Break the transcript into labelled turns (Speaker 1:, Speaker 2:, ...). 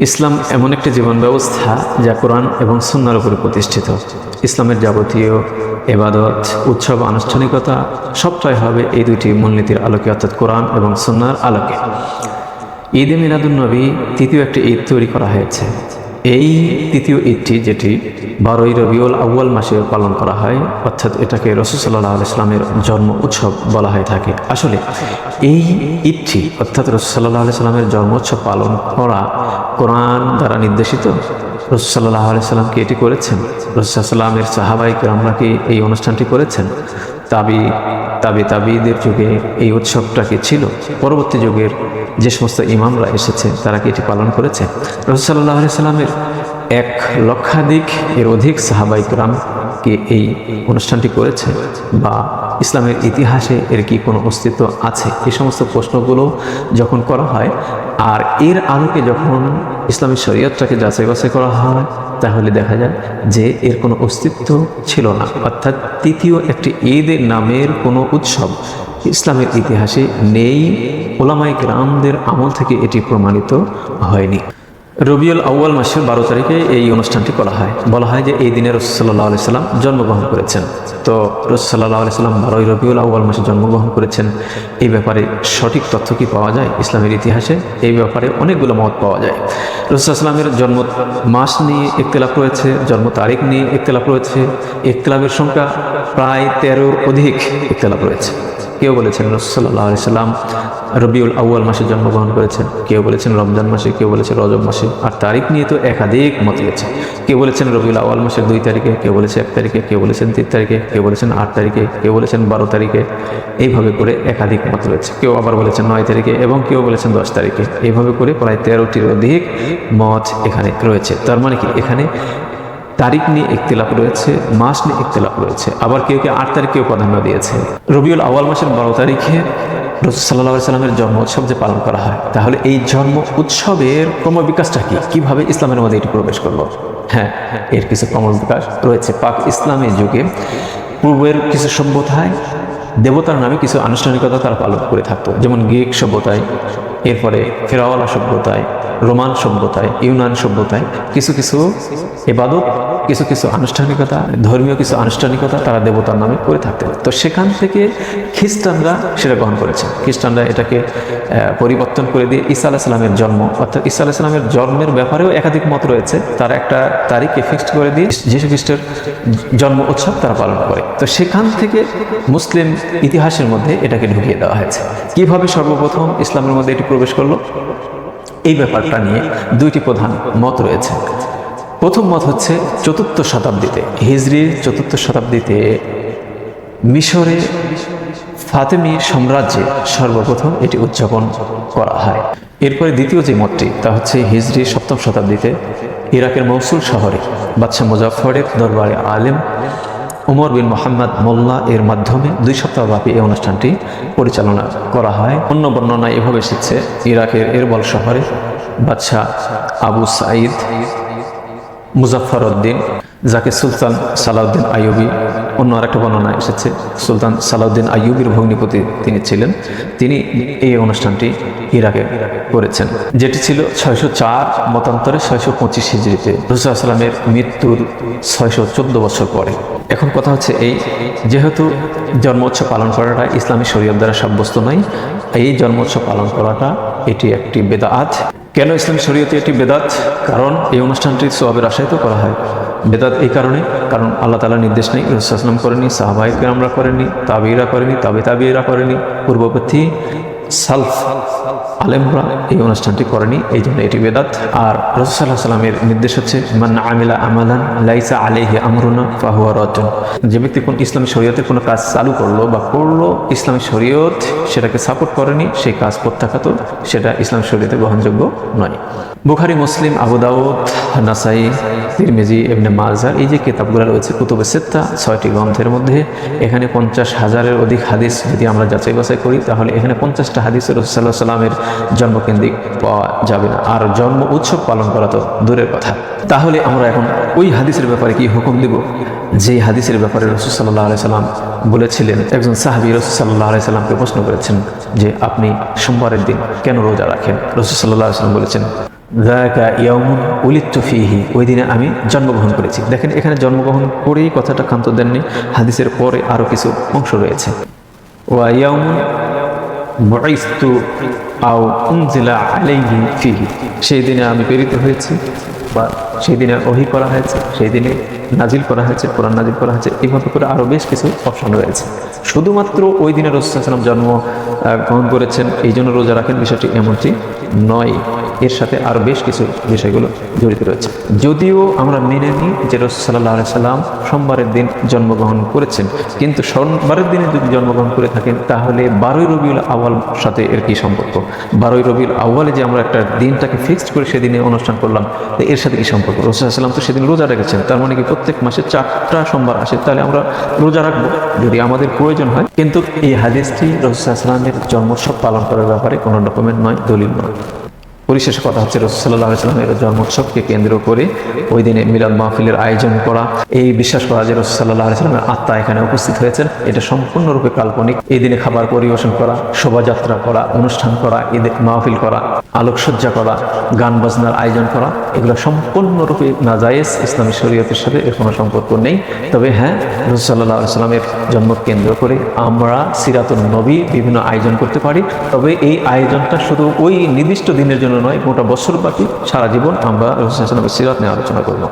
Speaker 1: ইসলাম এমন একটি জীবন ব্যবস্থা যা কোরআন এবং সুন্নাহর উপরে প্রতিষ্ঠিত। ইসলামের যাবতীয় ইবাদত, উৎসব, আনুষ্ঠানিকতা সবটাই হবে এই দুইটি মূলনীতির আলোকে, অর্থাৎ কোরআন এবং সুন্নাহর আলোকে। ঈদে মিলাদুন্নবী তৃতীয় একটি ঈদ তৈরি করা হয়েছে। এই তৃতীয় ঈদটি, যেটি 12ই রবিউল আউয়াল মাসে পালন করা হয়, অর্থাৎ এটাকে রাসূল সাল্লাল্লাহু আলাইহি ওয়াসাল্লামের জন্ম উৎসব বলা হয়ে থাকে। আসলে এই ঈদটি অর্থাৎ রাসূল সাল্লাল্লাহু আলাইহি ওয়াসাল্লামের জন্ম উৎসব পালন করা কোরআন দ্বারা নির্দেশিত। রাসূল সাল্লাল্লাহু আলাইহি ওয়াসাল্লাম কি এটি করেছেন? রাসূল সাল্লাল্লাহু আলাইহি ওয়াসাল্লামের সাহাবায়ে কেরামরা কি এই অনুষ্ঠানটি করেছেন? তাবিদের যুগে এই উৎসবটা কি ছিল? পরবর্তী যুগের যে সমস্ত ইমামরা এসেছে তারা কি এটি পালন করেছে? রাসূল সাল্লাল্লাহু আলাইহি ওয়াসাল্লামের 1 লক্ষাধিক এর অধিক সাহাবায়ে কেরাম কি এই অনুষ্ঠানটি করেছে, বা ইসলামের ইতিহাসে এর কি কোনো অস্তিত্ব আছে? এই সমস্ত প্রশ্নগুলো যখন করা হয় আর এর আলোকে যখন ইসলামী শরীয়তটাকে যাচাই বাছাই করা হয়, তাহলে দেখা যায় যে এর কোনো অস্তিত্ব ছিল না। অর্থাৎ তৃতীয় একটি ঈদের নামের কোনো উৎসব ইসলামের ইতিহাসে নেই। উলামায়ে কেরামদের আমল থেকে এটি প্রমাণিত হয়নি। রবিউল আউয়াল মাসের 12 তারিখে এই অনুষ্ঠানটি করা হয়। বলা হয় যে এই দিনে রাসূল সাল্লাল্লাহু আলাইহি ওয়াসাল্লাম জন্মগ্রহণ করেছেন। তো রাসূল সাল্লাল্লাহু আলাইহি ওয়াসাল্লাম 12ই রবিউল আউয়াল মাসে জন্মগ্রহণ করেছেন, এই ব্যাপারে সঠিক তথ্য কি পাওয়া যায় ইসলামের ইতিহাসে? এই ব্যাপারে অনেকগুলো মত পাওয়া যায়। রাসূল সাল্লাল্লাহু আলাইহি ওয়াসাল্লামের জন্ম মাস নিয়ে ইখতিলাফ রয়েছে, জন্ম তারিখ নিয়ে ইখতিলাফ রয়েছে। ইখতিলাফের সংখ্যা প্রায় 13-র অধিক ইখতিলাফ রয়েছে। কেউ বলেছেন রাসূল সাল্লাল্লাহু আলাইহি ওয়াসাল্লাম রবিউল আউয়াল মাসে জন্মগ্রহণ করেছেন, কেউ বলেছেন রমজান মাসে, কেউ বলেছেন রজব মাসে। আর তারিখ নিয়ে তো একাধিক মত রয়েছে। কেউ বলেছেন রবিউল আউয়াল মাসের 2 তারিখে, কেউ বলেছে 1 তারিখে, কেউ বলেছেন 3 তারিখে, কেউ বলেছেন 8 তারিখে, কেউ বলেছেন 12 তারিখে। এইভাবে করে একাধিক মত রয়েছে। কেউ আবার বলেছেন 9 তারিখে এবং কেউ বলেছেন 10 তারিখে। এইভাবে করে প্রায় 13টির অধিক মত এখানে রয়েছে। তার মানে কি এখানে তারিখ নিয়ে ইখতিলাফ রয়েছে, মাস নিয়ে ইখতিলাফ রয়েছে। আবার কেউ 8 তারিখকেও প্রাধান্য দিয়েছে। রবিউল আউয়াল মাসের 12 তারিখে রাসূল সাল্লাল্লাহু আলাইহি ওয়াসাল্লামের জন্ম উৎসব যে পালন করা হয়, তাহলে এই জন্ম উৎসবের ক্রমবিকাশটা কি? কিভাবে ইসলামের মধ্যে এটি প্রবেশ করলো? হ্যাঁ, এর কিছু ক্রমবিকাশ রয়েছে। পাক ইসলামের যুগে পূর্বের কিছু সভ্যতায় দেবতার নামে কিছু আনুষ্ঠানিকতা তারা পালন করে থাকতো, যেমন গ্রিক সভ্যতায়, এরপরে ফেরাওয়ালা সভ্যতায়, রোমান সভ্যতায়, ইউনান সভ্যতায় কিছু কিছু ইবাদত, কিছু কিছু আনুষ্ঠানিকতা, ধর্মীয় কিছু আনুষ্ঠানিকতা তারা দেবতার নামে করে থাকতেন। তো সেখান থেকে খ্রিস্টানরা সেটা গ্রহণ করেছে। খ্রিস্টানরা এটাকে পরিবর্তন করে দিয়ে ঈসা আলাইহিস সালামের জন্ম, অর্থাৎ ঈসা আলাইহিস সালামের জন্মের ব্যাপারেও একাধিক মত রয়েছে। তারা একটা তারিখকে ফিক্সড করে দিয়ে যীশু খ্রিস্টের জন্ম উৎসব তারা পালন করে। তো সেখান থেকে মুসলিম ইতিহাসের মধ্যে এটাকে ঢুকিয়ে দেওয়া হয়েছে। কিভাবে সর্বপ্রথম ইসলামের মধ্যে এটি প্রবেশ করলো, এই ব্যাপারটা নিয়ে 2টি প্রধান মত রয়েছে। প্রথম মত হচ্ছে 4র্থ শতাব্দীতে, হিজরির 4র্থ শতাব্দীতে মিশরে ফাতেমি সাম্রাজ্যে সর্বপ্রথম এটি উদযাপন করা হয়। এরপরে দ্বিতীয় যে মতটি, তা হচ্ছে হিজরি 7ম শতাব্দীতে ইরাকের মৌসুল শহরে বাদশাহ মুজাফফরের দরবারে আলেম উমর বিন মুহাম্মদ মোল্লা এর মাধ্যমে 2 সপ্তাহব্যাপী এই অনুষ্ঠানটি পরিচালনা করা হয়। অন্য বর্ণনায় এভাবে এসেছে, ইরাকের এরবল শহরে বাদশাহ আবু সাঈদ মুজাফফর উদ্দিন, যাকে সুলতান সালাউদ্দিন আইয়ুবী, অন্য আরেকটা বর্ণনা এসেছে সুলতান সালাউদ্দিন আইয়ুবীর ভগ্নিপতি তিনি ছিলেন, তিনি এই অনুষ্ঠানটি ইরাকে করেছেন, যেটি ছিল 604 মতান্তরে 625 হিজরিতে, রাসূল সাল্লাল্লাহু আলাইহি ওয়াসাল্লামের মৃত্যুর 614 বছর পরে। এখন কথা হচ্ছে এই, যেহেতু জন্মোৎসব পালন করাটা ইসলামী শরীয়ত দ্বারা সাব্যস্ত নয়, এই জন্মোৎসব পালন করাটা এটি একটি বেদাত। কেন ইসলামী শরীয়তে এটি বেদাত? কারণ এই অনুষ্ঠানটি সওয়াবের আশায় তো করা হয়। বেদাত এই কারণে, কারণ আল্লাহ তাআলার নির্দেশ নেই, রাসূল সাল্লাল্লাহু আলাইহি ওয়াসাল্লাম করেনি, সাহাবায়ে কেরামরা করেনি, তাবিঈরা করেনি, তাবিঈরা করেনি, পূর্ববর্তী সালফ আলেমরা এই অনুষ্ঠানটি করেনি, এই জন্য এটি বেদাত। আর রাসূল সাল্লাল্লাহু আলাইহি ওয়াসাল্লামের নির্দেশ হচ্ছে মান আমিলা আমালান লাইসা আলাইহি আমরুনা ফাহুয়া রাদ্দুন। যে ব্যক্তি কোন ইসলামী শরীয়তের কোনো কাজ চালু করলো বা করলো, ইসলামী শরীয়ত সেটাকে সাপোর্ট করেনি, সেই কাজ প্রত্যাখ্যাত, সেটা ইসলামী শরীয়তে গ্রহণযোগ্য নয়। বুখারী, মুসলিম, আবু দাউদ, নাসাই, তিরমিজি, ইবনে মাজাহ, এই যে কিতাবগুলো রয়েছে কুতুবে সিত্তা, 6টি গ্রন্থের মধ্যে, এখানে 50,000-এর অধিক হাদিস যদি আমরা যাচাই বাছাই করি, তাহলে এখানে 50টা হাদিসের রাসূল সাল্লাল্লাহু আলাইহি ওয়াসাল্লামের জন্মকেন্দ্রিক পাওয়া যাবে না। আর জন্ম উৎসব পালন করা তো দূরের কথা। তাহলে আমরা এখন ওই হাদিসের ব্যাপারে কি হুকুম দিব, যে হাদিসের ব্যাপারে রাসূল সাল্লাল্লাহু আলাইহি ওয়াসাল্লাম বলেছিলেন? একজন সাহাবী রাসূল সাল্লাল্লাহু আলাইহি ওয়াসাল্লামকে প্রশ্ন করেছেন যে আপনি সোমবারের দিন কেন রোজা রাখেন? রাসূল সাল্লাল্লাহু আলাইহি ওয়াসাল্লাম বলেছেন যাকা ইয়াউমুন উলিদতু ফীহি, ওই দিনে আমি জন্মগ্রহণ করেছি। দেখেন এখানে জন্মগ্রহণ করেই কথাটা ক্ষান্ত দেননি, হাদিসের পরে আরও কিছু অংশ রয়েছে। ওয়া ইয়াউমুন বুইসতু আও উনজিলা আলাইহি ফীহি, সেই দিনে আমি প্রেরিত হয়েছি বা সেই দিনে ওহী করা হয়েছে, সেই দিনে নাজিল করা হয়েছে, কোরআন নাজিল করা হয়েছে, এইভাবে করে আরও বেশ কিছু অপশন রয়েছে। শুধুমাত্র ওই দিনে রাসূল সাল্লাল্লাহু আলাইহি ওয়াসাল্লাম জন্ম গ্রহণ করেছেন এই জন্য রোজা রাখেন, বিষয়টি এমনটি নয়। এর সাথে আরও বেশ কিছু বিষয়গুলো জড়িত রয়েছে। যদিও আমরা মেনে নিই যে রাসূল সাল্লাল্লাহু আলাইহি ওয়াসাল্লাম সোমবারের দিন জন্মগ্রহণ করেছেন, কিন্তু সোমবারের দিনে যদি জন্মগ্রহণ করে থাকেন তাহলে 12ই রবিউল আউয়াল সাথে এর কি সম্পর্ক? 12ই রবিউল আউয়ালে যে আমরা একটা দিনটাকে ফিক্সড করে সেদিনে অনুষ্ঠান করলাম, তো এর সাথে কি সম্পর্ক? রাসূল সাল্লাল্লাহু আলাইহি ওয়াসাল্লাম তো সেদিন রোজা রেখেছেন, তার মানে কি প্রত্যেক মাসে 4টা সোমবার আসে, তাহলে আমরা রোজা রাখবো যদি আমাদের প্রয়োজন হয়। কিন্তু এই হাদিসটি রাসূল সাল্লাল্লাহু আলাইহি ওয়াসাল্লামের জন্মোৎসব পালন করার ব্যাপারে কোনো ডকুমেন্ট নয়, দলিল নয়। পরিশেষে কথা হচ্ছে রাসূল সাল্লাল্লাহু আলাইহি ওয়াসাল্লামের জন্মোৎসবকে কেন্দ্র করে ওই দিনে মিলাদ মাহফিলের আয়োজন করা, এই বিশ্বাস করা যে রাসূল সাল্লাল্লাহু আলাইহি ওয়াসাল্লামের আত্মা এখানে উপস্থিত হয়েছেন, এটা সম্পূর্ণরূপে কাল্পনিক। এই দিনে খাবার পরিবেশন করা, শোভাযাত্রা করা, অনুষ্ঠান করা, ঈদের মাহফিল করা, আলোকসজ্জা করা, গান বাজনার আয়োজন করা, এগুলো সম্পূর্ণরূপে নাজায়েজ, ইসলামী শরীয়তের সাথে এর কোনো সম্পর্ক নেই। তবে হ্যাঁ, রাসূল সাল্লাল্লাহু আলাইহি ওয়াসাল্লামের জন্ম কেন্দ্র করে আমরা সিরাতুন নবী বিভিন্ন আয়োজন করতে পারি। তবে এই আয়োজনটা শুধু ওই নির্দিষ্ট দিনের জন্য নয়, গোটা বছরব্যাপী সারা জীবন আমরা রাসূল সাল্লাল্লাহু আলাইহি ওয়াসাল্লামের সিরাত নিয়ে আলোচনা করব।